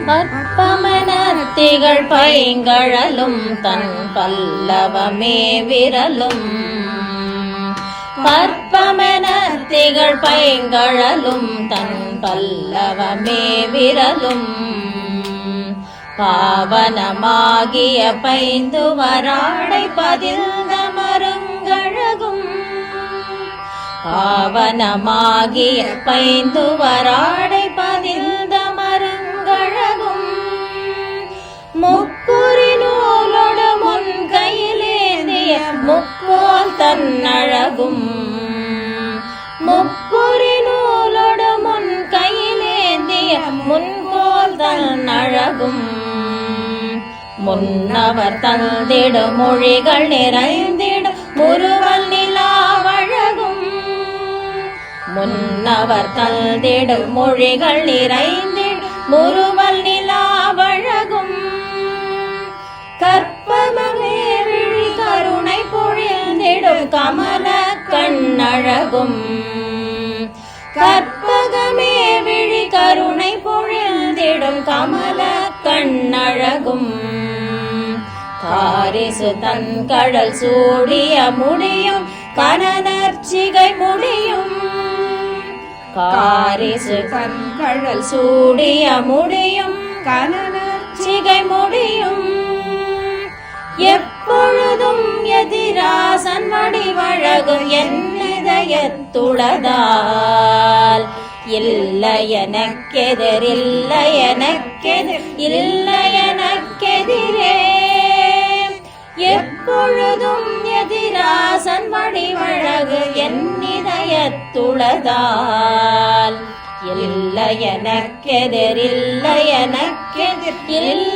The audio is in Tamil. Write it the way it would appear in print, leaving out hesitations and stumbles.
அற்பமெனத்திகள் பைங்கழலும் தன் பல்லவமே விரலும் பற்பமெனத்திகள் பைங்கழலும் தன் பல்லவமே விரலும் பாவனமாகிய பைந்து வராடை பதில்ந்த மருங்கழகும் பாவனமாகிய பைந்து வராடை பதில்ந்த மருங்கழகும் முக்குறி நூலோடு முன் கையிலேந்திய முக்கோல் தன்னழகும் முக்குறி நூலோடு முன் கையிலேந்திய முன்கோல் தன்னழகும் முன்னவர் தந்திடு மொழிகள் நிறைந்திடு முறுவல் நிலாவழகும் முன்னவர் தந்திடு மொழிகள் நிறைந்திடு முறுவல் நிலாவழகும் கற்பகமே விழி கருணை பொழிந்திடும் கமல கண்ணழகும் கற்பகமே விழி கருணை பொழிந்திடும் கமல கண்ணழகும் காரிசு தன் கடல் சூடிய முடியும் கனநற்சிகை முடியும் காரிசு தன் கடல் சூடிய முடியும் கனநற்சிகை முடியும் எப்பொழுதும் எதிராசன் வடிவழகு என் இதயத்துளதால் இல்லை எனக்கெதிர் இல்லை எனக்கெதிர் இல்லை எனக்கெதிரே எப்பொழுதும் எதிராசன் வடிவழகு என் இதயத்துளதால் இல்லை எனக்கெதிர் இல்லை எனக்கெதிர் இல்லை